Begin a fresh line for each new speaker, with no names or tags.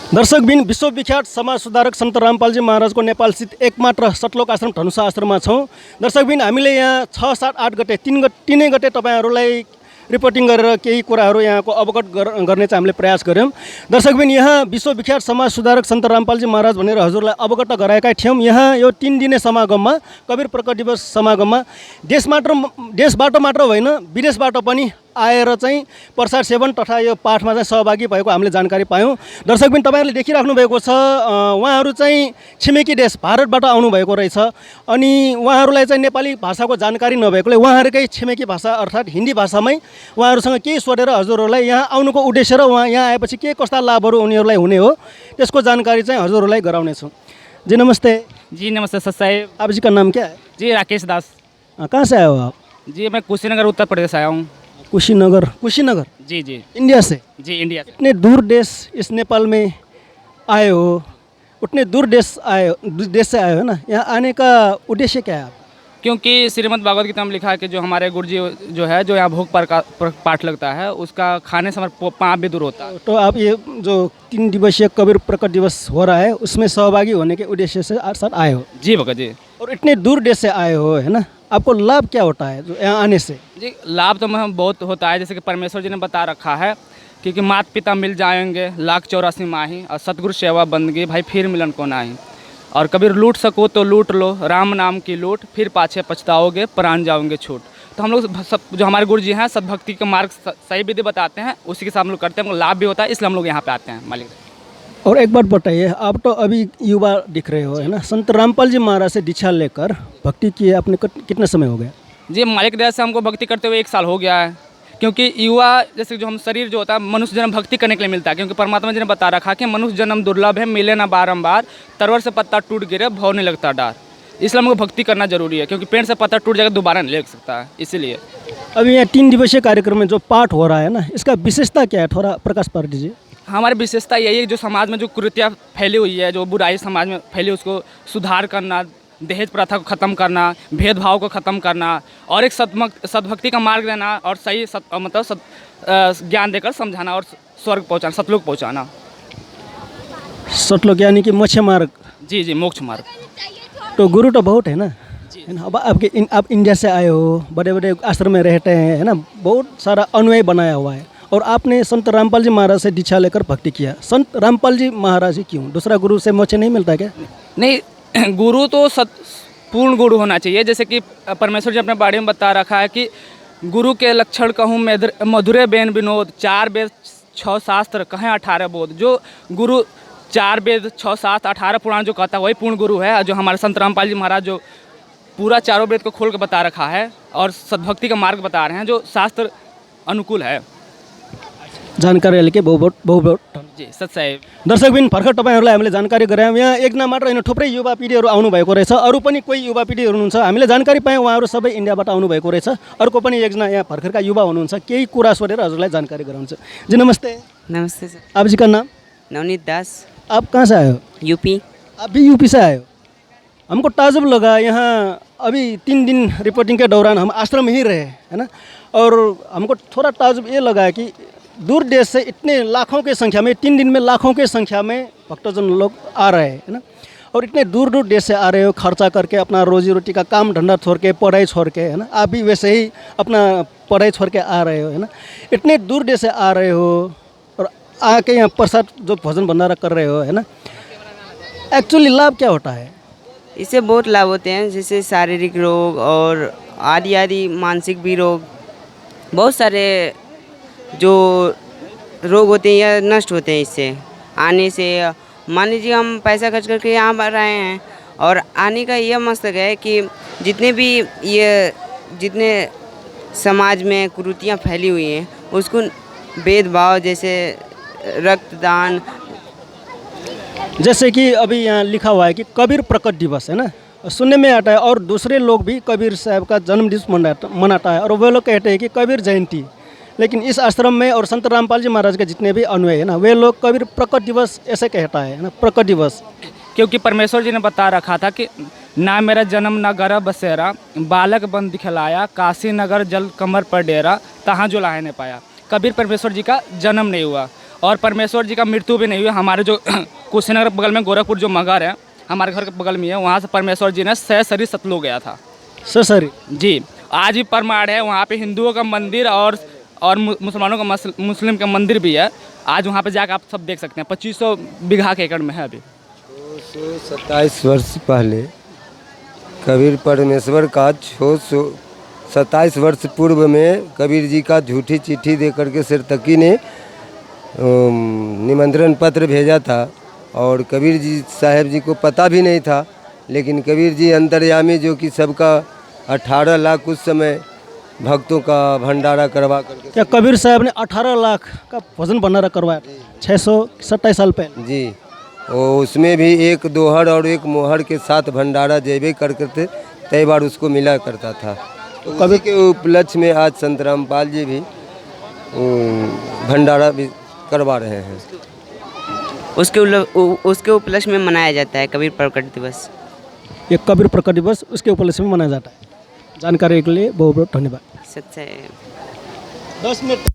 दर्शकबिन विश्वविख्यात समाज सुधारक सन्त रामपालजी महाराजको नेपालस्थित एकमात्र सतलोक आश्रम धनुषा आश्रममा छौँ। दर्शकबिन हामीले यहाँ 6, 7, 8 गते तिनै गते तपाईँहरूलाई रिपोर्टिङ गरेर केही कुराहरू यहाँको अवगत गर्ने चाहिँ हामीले प्रयास गऱ्यौँ। दर्शकबिन यहाँ विश्वविख्यात समाज सुधारक सन्त रामपालजी महाराज भनेर हजुरलाई अवगत गराएका थियौँ। यहाँ यो 3 दिने समागममा कवीर प्रकट दिवस समागममा देशबाट मात्र होइन विदेशबाट पनि आएर चाहिँ प्रसाद सेवन तथा यो पाठमा चाहिँ सहभागी भएको हामीले जानकारी पायौँ। दर्शकबिन तपाईँहरूले देखिराख्नु भएको छ उहाँहरू चाहिँ छिमेकी देश भारतबाट आउनुभएको रहेछ। अनि उहाँहरूलाई चाहिँ नेपाली भाषाको जानकारी नभएकोले उहाँहरूकै छिमेकी भाषा अर्थात् हिन्दी भाषामै उहाँहरूसँग केही सोधेर हजुरहरूलाई यहाँ आउनुको उद्देश्य र उहाँ यहाँ आएपछि के कस्ता लाभहरू उनीहरूलाई हुने हो त्यसको जानकारी चाहिँ हजुरहरूलाई गराउनेछौँ। जी नमस्ते।
जी नमस्ते सर साहब।
आप जी का नाम क्या है?
जी राकेश दास।
कहाँ से आए हो आप?
जी मैं कुशीनगर उत्तर प्रदेश आया हूँ।
कुशीनगर
जी जी
इंडिया से?
जी इंडिया से।
इतने दूर देश इस नेपाल में आए हो, उतने दूर देश से आए हो ना, यहाँ आने का उद्देश्य क्या है आप?
क्योंकि श्रीमद् भागवत गीता में लिखा है कि जो हमारे गुरु जी जो है जो यहाँ भोग पाठ लगता है उसका खाने से हमारा पाप भी दूर होता है।
तो आप ये जो 3 दिवसीय कबीर प्रकट दिवस हो रहा है उसमें सहभागी होने के उद्देश्य से साथ आए हो?
जी भगत जी।
और इतने दूर देश से आए हो है ना, आपको लाभ क्या होता है जो यहाँ आने से?
जी लाभ तो हमें बहुत होता है, जैसे कि परमेश्वर जी ने बता रखा है क्योंकि माता पिता मिल जाएंगे 1,84 माही और सतगुरु सेवा बंदगी भाई फिर मिलन को नाही। और कबीर लूट सको तो लूट लो राम नाम की लूट फिर पाछे पछताओगे प्राण जाओगे छूट। तो हम लोग सब जो हमारे गुरु जी हैं सद्भक्ति का मार्ग सही विधि बताते हैं, उसी के साथ हम लोग करते हैं, हमको लाभ भी होता है, इसलिए हम लोग यहाँ पे आते हैं मालिक।
और एक बात बताइए, आप तो अभी युवा दिख रहे हो है ना, संत रामपाल जी महाराज से दीक्षा लेकर भक्ति किए आपने कितना समय हो गया?
जी मालिक दया से हमको भक्ति करते हुए 1 साल हो गया है। क्योंकि युवा जैसे जो हम शरीर जो होता है मनुष्य जन्म भक्ति करने के लिए मिलता है, क्योंकि परमात्मा जी ने बता रखा कि मनुष्य जन्म दुर्लभ है मिले ना बारंबार, तरवर से पत्ता टूट गिरे भव नहीं लगता डार। इसलिए हमको भक्ति करना जरूरी है, क्योंकि पेड़ से पत्ता टूट जाएगा दोबारा नहीं लग सकता है, इसीलिए।
अभी यहाँ 3 दिवसीय कार्यक्रम में जो पाठ हो रहा है ना, इसका विशेषता क्या है, थोड़ा प्रकाश पार दीजिए।
हमारी विशेषता यही है जो समाज में जो कुरीतियाँ फैली हुई है, जो बुराई समाज में फैली उसको सुधार करना, दहेज प्रथा को ख़त्म करना, भेदभाव को ख़त्म करना और एक सद्भक्ति का मार्ग देना और सही ज्ञान देकर समझाना और स्वर्ग पहुंचाना, सतलोक पहुंचाना।
सतलोक यानी कि मोक्ष मार्ग?
जी जी मोक्ष मार्ग।
तो गुरु तो बहुत है ना, है ना। अब आप इंडिया से आए हो, बड़े बड़े आश्रम में रहते हैं है ना, बहुत सारा अनुयायी बनाया हुआ है और आपने संत रामपाल जी महाराज से दीक्षा लेकर भक्ति किया। संत रामपाल जी महाराज ही क्यों? दूसरा गुरु से मोक्ष नहीं मिलता क्या?
नहीं, गुरु तो पूर्ण गुरु होना चाहिए। जैसे कि परमेश्वर जी अपने बारे में बता रखा है कि गुरु के लक्षण कहूँ मधुरे बेन विनोद, 4 वेद 6 शास्त्र कहें 18 बोध। जो गुरु 4 वेद 6 शास्त्र 18 पुराण जो कहता है वही पूर्ण गुरु है। जो हमारे संत रामपाल जी महाराज जो पूरा 4 वेद को खोल कर बता रखा है और सद्भक्ति का मार्ग बता रहे हैं जो शास्त्र अनुकूल है।
जानकारी लेके बहुत
जी सत साहेब।
दर्शकबिन भर्खर तपाईँहरूलाई हामीले जानकारी गरायौँ। यहाँ एक नमात्र होइन थुप्रै युवा पिँढीहरू आउनुभएको रहेछ, अरू पनि कोही युवा पिँढीहरू हुनुहुन्छ, हामीले जानकारी पायौँ उहाँहरू सबै इन्डियाबाट आउनुभएको रहेछ। अर्को पनि एकजना यहाँ भर्खरका युवा हुनुहुन्छ, केही कुरा सोधेर हजुरलाई जानकारी गराउँछ। जी नमस्ते।
नमस्ते सर।
आप जी का नाम?
नवनीत दास।
आप कहाँ से आए हो?
यूपी।
आप भी यूपी से आए हो? हमको ताजुब लगा, यहाँ अभी 3 दिन रिपोर्टिंग के दौरान हम आश्रम में ही रहे है ना, और हमको थोड़ा ताजुब ये लगा कि दूर देश से इतने लाखों की संख्या में 3 दिन में लाखों की संख्या में भक्तजन लोग आ रहे हैं है ना, और इतने दूर दूर देश से आ रहे हो खर्चा करके, अपना रोजी रोटी का काम धंधा छोड़ के, पढ़ाई छोड़ के है ना, आप भी वैसे ही अपना पढ़ाई छोड़ के आ रहे हो है ना, इतने दूर देश से आ रहे हो और आके यहाँ प्रसाद जो भोजन भंडारा कर रहे हो है ना, एक्चुअली लाभ क्या होता है?
इससे बहुत लाभ होते हैं, जैसे शारीरिक रोग और आदि मानसिक भी रोग, बहुत सारे जो रोग होते हैं या नष्ट होते हैं इससे आने से। मान लीजिए हम पैसा खर्च करके यहाँ पर आए हैं और आने का यह मकसद है कि जितने समाज में कुरीतियाँ फैली हुई हैं उसको भेदभाव, जैसे रक्तदान,
जैसे कि अभी यहाँ लिखा हुआ है कि कबीर प्रकट दिवस है ना, सुनने में आता है, और दूसरे लोग भी कबीर साहब का जन्मदिवस मनाता है और वे लोग कहते हैं कि कबीर जयंती। लेकिन इस आश्रम में और संत रामपाल जी महाराज के जितने भी अनुयायी है ना, वे लोग कबीर प्रकट दिवस ऐसे कहता है ना, प्रकट दिवस।
क्योंकि परमेश्वर जी ने बता रखा था कि ना मेरा जन्म न गर्भ बसेरा, बालक बन दिखलाया, काशी नगर जल कमर पर डेरा, तहाँ जो लाहे ने पाया। कबीर परमेश्वर जी का जन्म नहीं हुआ और परमेश्वर जी का मृत्यु भी नहीं हुई। हमारे जो कुशीनगर बगल में गोरखपुर जो मगर है, हमारे घर के बगल में है, वहाँ से परमेश्वर जी ने सहसरी सतलुज गया था
सर
जी। आज भी प्रमाण है, वहाँ पे हिंदुओं का मंदिर और मुसलमानों का मुस्लिम का मंदिर भी है। आज वहाँ पे जाकर आप सब देख सकते हैं, 2500 बीघा के एकड़ में है। अभी
227 वर्ष पहले कबीर परमेश्वर का 627 वर्ष पूर्व में कबीर जी का झूठी चिट्ठी दे करके सिरतकी ने निमंत्रण पत्र भेजा था और कबीर जी साहब जी को पता भी नहीं था, लेकिन कबीर जी अंतर्यामी जो कि सबका 18 लाख उस समय भक्तों का भंडारा करवा करके।
क्या कबीर साहब ने 18 लाख का भोजन भंडारा करवाया 627 साल पहले?
जी, और उसमें भी एक दोहर और एक मोहर के साथ भंडारा जैबे करते कई बार उसको मिला करता था। तो कभी के उपलक्ष्य में आज संत रामपाल जी भी भंडारा भी करवा रहे हैं।
उसके उपलक्ष्य में मनाया जाता है कबीर प्रकट दिवस।
ये कबीर प्रकट दिवस उसके उपलक्ष्य में मनाया जाता है। जानकारी के लिए बहुत बहुत धन्यवाद।
सच्चा है।
10 मिनट